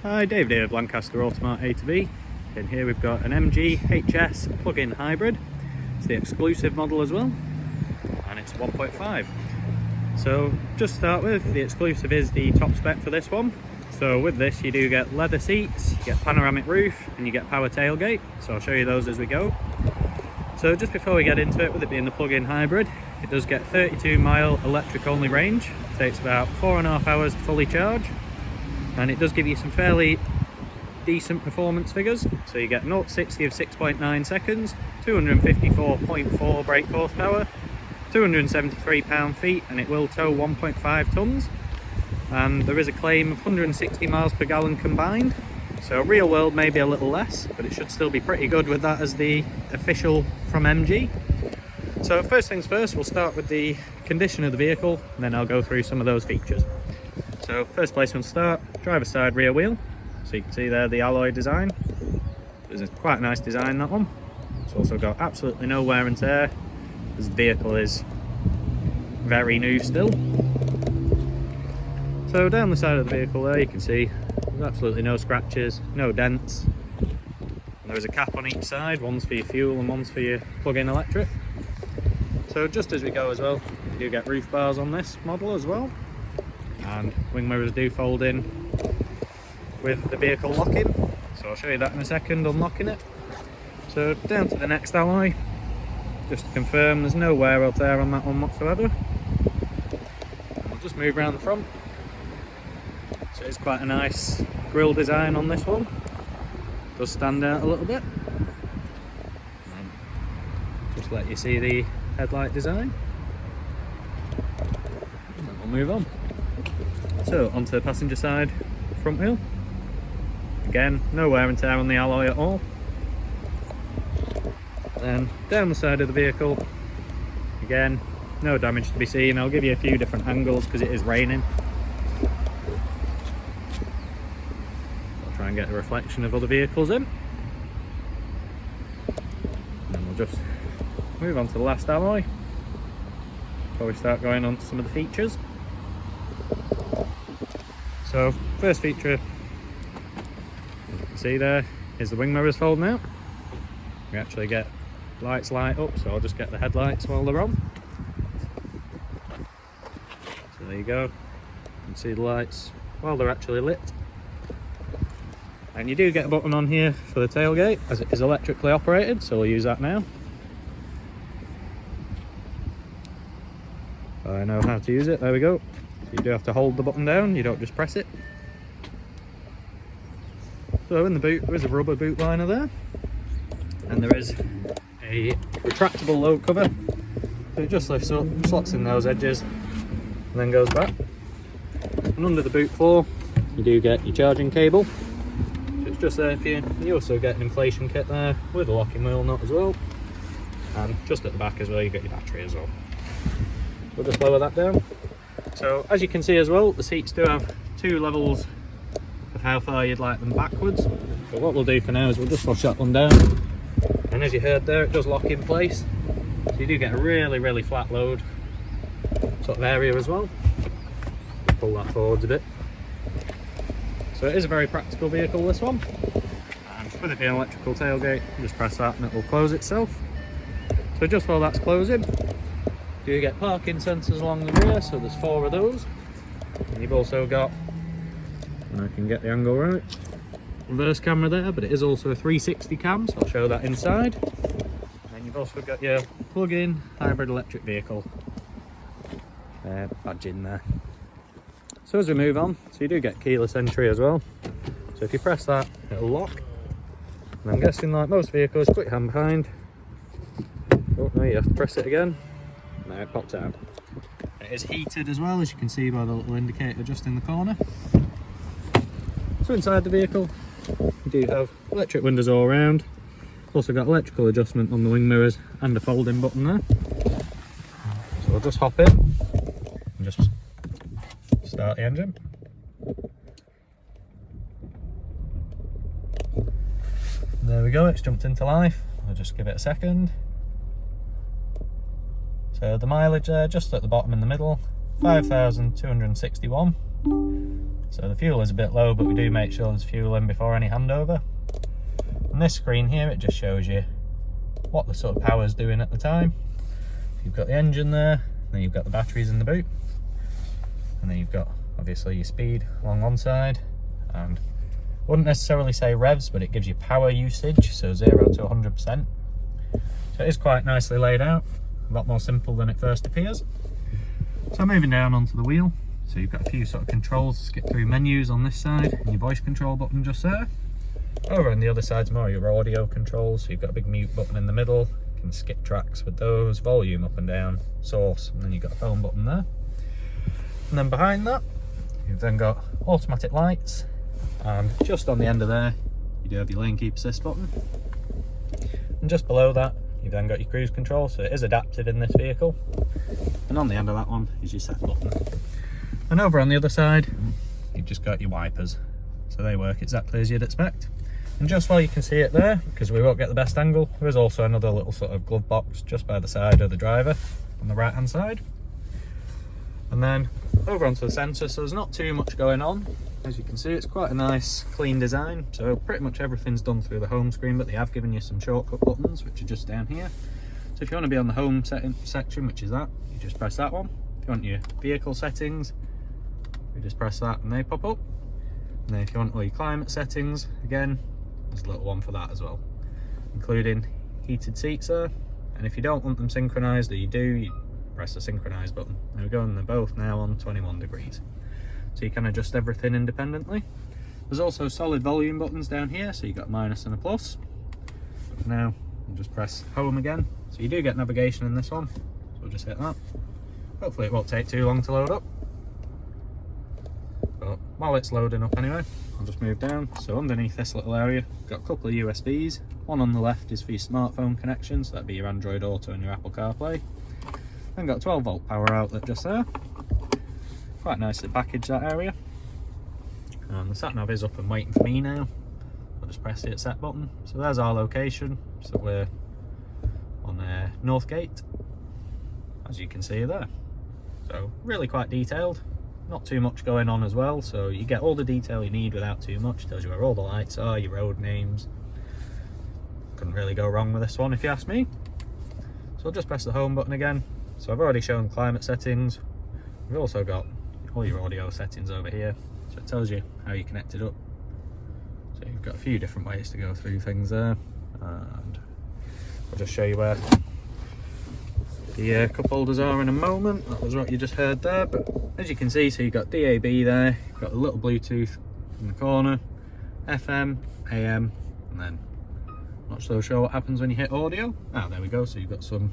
Hi, Dave here of Lancaster Automart A2B. In here we've got an MG HS plug-in hybrid. It's the exclusive model as well, and it's 1.5. So just to start with, the exclusive is the top spec for this one. So with this you do get leather seats, you get panoramic roof, and you get power tailgate. So I'll show you those as we go. So just before we get into it, with it being the plug-in hybrid, it does get 32-mile electric only range. It takes about 4.5 hours to fully charge, and it does give you some fairly decent performance figures. So you get 0 to 60 of 6.9 seconds, 254.4 brake horsepower, 273 pound-feet, and it will tow 1.5 tons. And there is a claim of 160 miles per gallon combined. So real world maybe a little less, but it should still be pretty good with that as the official from MG. So first things first, we'll start with the condition of the vehicle, and then I'll go through some of those features. So first place we'll start, driver's side rear wheel. So you can see there the alloy design. It's quite a nice design, that one. It's also got absolutely no wear and tear. This vehicle is very new still. So down the side of the vehicle there you can see there's absolutely no scratches, no dents. And there is a cap on each side, one's for your fuel and one's for your plug-in electric. So just as we go as well, you do get roof bars on this model as well. And wing mirrors do fold in with the vehicle locking. So I'll show you that in a second, unlocking it. So down to the next alloy. Just to confirm, there's no wear or tear on that one whatsoever. We'll just move around the front. So it's quite a nice grille design on this one. It does stand out a little bit. And just let you see the headlight design. And then we'll move on. So onto the passenger side front wheel. Again, no wear and tear on the alloy at all. Then down the side of the vehicle, again, no damage to be seen. I'll give you a few different angles because it is raining. I'll try and get a reflection of other vehicles in. And then we'll just move on to the last alloy before we start going on to some of the features. So first feature, as you can see there, is the wing mirrors folding out. We actually get lights light up, so I'll just get the headlights while they're on. So there you go, you can see the lights while they're actually lit. And you do get a button on here for the tailgate, as it is electrically operated, so we'll use that now. I know how to use it, there we go. So you do have to hold the button down, you don't just press it. So in the boot there is a rubber boot liner there, and there is a retractable load cover, so it just lifts up, slots in those edges and then goes back. And under the boot floor you do get your charging cable, so it's just there for you. You also get an inflation kit there with a locking wheel nut as well, and just at the back as well you get your battery as well. We'll just lower that down. So as you can see as well, the seats do have two levels of how far you'd like them backwards. So what we'll do for now is we'll just push that one down, and as you heard there, it does lock in place, so you do get a really flat load sort of area as well. Pull that forwards a bit. So it is a very practical vehicle, this one, and with it being an electrical tailgate, just press that and it will close itself. So just while that's closing, you get parking sensors along the rear, so there's 4 of those, and you've also got, and I can get the angle right, reverse camera there, but it is also a 360 cam, so I'll show that inside. And you've also got your plug-in hybrid electric vehicle badge in there. So as we move on, so you do get keyless entry as well, so if you press that it'll lock, and I'm guessing like most vehicles, quick hand behind. Oh no, you have to press it again. Now it pops out. It is heated as well, as you can see by the little indicator just in the corner. So inside the vehicle you do have electric windows all around. Also got electrical adjustment on the wing mirrors and a folding button there. So we'll just hop in and just start the engine. There we go, it's jumped into life. I'll just give it a second. So the mileage there, just at the bottom in the middle, 5,261. So the fuel is a bit low, but we do make sure there's fuel in before any handover. And this screen here, it just shows you what the sort of power's doing at the time. You've got the engine there, then you've got the batteries in the boot, and then you've got obviously your speed along one side, and I wouldn't necessarily say revs, but it gives you power usage, so 0 to 100%. So it is quite nicely laid out, a lot more simple than it first appears. So moving down onto the wheel, so you've got a few sort of controls to skip through menus on this side, and your voice control button just there. Over on the other side's more your audio controls, so you've got a big mute button in the middle, you can skip tracks with those, volume up and down, source, and then you've got a phone button there. And then behind that, you've then got automatic lights, and just on the end of there, you do have your lane keep assist button. And just below that, you've then got your cruise control, so it is adaptive in this vehicle. And on the end of that one is your set button. And over on the other side, you've just got your wipers. So they work exactly as you'd expect. And just while you can see it there, because we won't get the best angle, there is also another little sort of glove box just by the side of the driver on the right hand side. And then over onto the centre, so there's not too much going on. As you can see, it's quite a nice clean design, so pretty much everything's done through the home screen, but they have given you some shortcut buttons which are just down here. So if you want to be on the home section, which is that, you just press that one. If you want your vehicle settings, you just press that and they pop up. And then if you want all your climate settings, again, there's a little one for that as well, including heated seats there. And if you don't want them synchronised, or you do, you press the synchronise button. There we go, and they're both now on 21 degrees. So you can adjust everything independently. There's also solid volume buttons down here, so you've got a minus and a plus. But now, we'll just press home again. So you do get navigation in this one, so we'll just hit that. Hopefully it won't take too long to load up. But while it's loading up anyway, I'll just move down. So underneath this little area, got a couple of USBs. One on the left is for your smartphone connection, so that'd be your Android Auto and your Apple CarPlay. Then got a 12 volt power outlet just there. Quite nicely packaged, that area. And the sat nav is up and waiting for me now. I'll just press the set button. So there's our location. So we're on Northgate, as you can see there. So really quite detailed. Not too much going on as well, so you get all the detail you need without too much. It tells you where all the lights are, your road names. Couldn't really go wrong with this one if you ask me. So I'll just press the home button again. So I've already shown climate settings. We've also got all your audio settings over here, so it tells you how you connect it up. So you've got a few different ways to go through things there, and I'll just show you where the cup holders are in a moment. That was what you just heard there, but as you can see, so you've got DAB there, you've got a little Bluetooth in the corner, FM, AM, and then not so sure what happens when you hit audio. There we go. So you've got some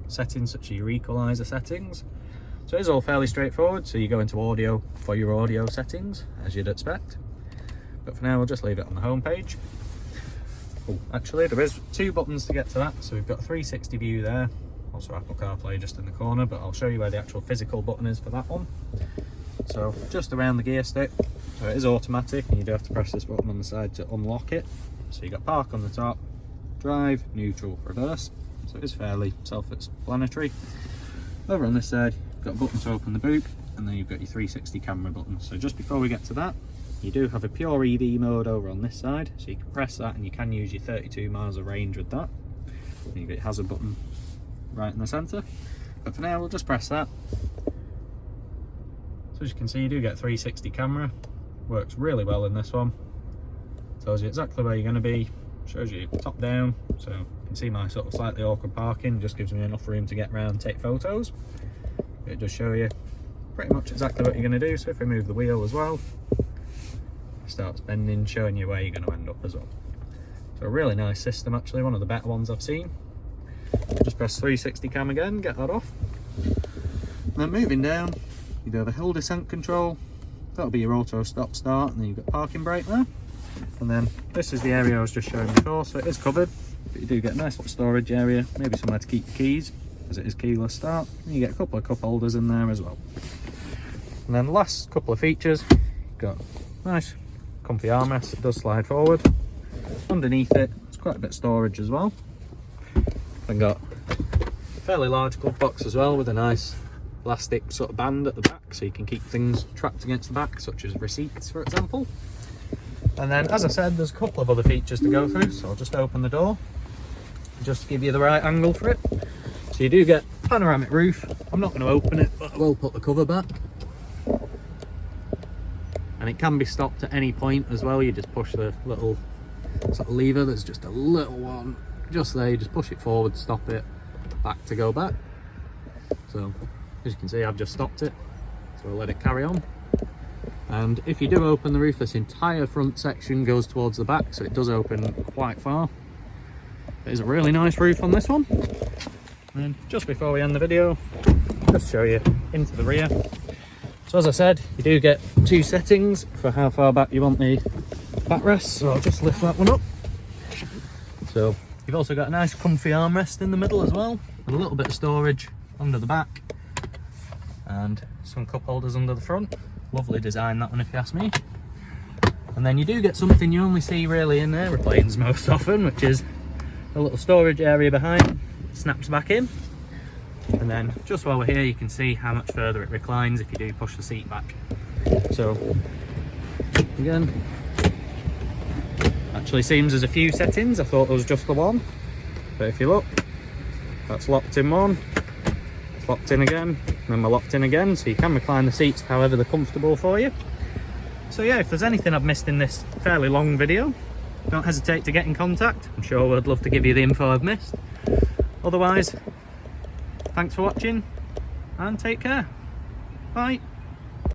settings such as your equalizer settings. So it's all fairly straightforward. So you go into audio for your audio settings, as you'd expect. But for now, we'll just leave it on the home page. Oh, actually, there is two buttons to get to that. So we've got a 360 view there, also Apple CarPlay just in the corner, but I'll show you where the actual physical button is for that one. So just around the gear stick, so it is automatic, and you do have to press this button on the side to unlock it. So you've got park on the top, drive, neutral, reverse. So it is fairly self-explanatory. Over on this side, you've got a button to open the boot, and then you've got your 360 camera button. So just before we get to that, you do have a pure EV mode over on this side, so you can press that and you can use your 32 miles of range with that. And you've got your hazard button right in the centre. But for now, we'll just press that. So as you can see, you do get 360 camera. Works really well in this one. Tells you exactly where you're going to be. Shows you top down, so you can see my sort of slightly awkward parking. Just gives me enough room to get around and take photos. It does show you pretty much exactly what you're going to do. So if we move the wheel as well, it starts bending, showing you where you're going to end up as well. So a really nice system, actually, one of the better ones I've seen. Just press 360 cam again, get that off. And then moving down, you do have a hill descent control. That'll be your auto stop start, and then you've got parking brake there. And then this is the area I was just showing before, so it is covered, but you do get a nice little storage area, maybe somewhere to keep your keys, as it is keyless start. And you get a couple of cup holders in there as well. And then the last couple of features, you've got nice comfy armrest, it does slide forward. Underneath it, it's quite a bit of storage as well. Then got a fairly large glove box as well, with a nice elastic sort of band at the back, so you can keep things trapped against the back, such as receipts, for example. And then, as I said, there's a couple of other features to go through, so I'll just open the door, just to give you the right angle for it. So you do get panoramic roof. I'm not going to open it, but I will put the cover back. And it can be stopped at any point as well. You just push the little sort of lever, there's just a little one just there, you just push it forward, stop it, back to go back. So as you can see, I've just stopped it, so I'll let it carry on. And if you do open the roof, this entire front section goes towards the back, so it does open quite far. There's a really nice roof on this one. And just before we end the video, just show you into the rear. So as I said, you do get two settings for how far back you want the backrest, so I'll just lift that one up. So you've also got a nice comfy armrest in the middle as well, with a little bit of storage under the back and some cup holders under the front. Lovely design, that one, if you ask me. And then you do get something you only see really in aeroplanes most often, which is a little storage area behind. It snaps back in. And then just while we're here, you can see how much further it reclines if you do push the seat back. So again, actually seems there's a few settings. I thought there was just the one, but if you look, that's locked in one, it's locked in again, and then we're locked in again, so you can recline the seats however they're comfortable for you. So yeah, if there's anything I've missed in this fairly long video, don't hesitate to get in contact. I'm sure I'd love to give you the info I've missed. Otherwise, thanks for watching and take care. Bye.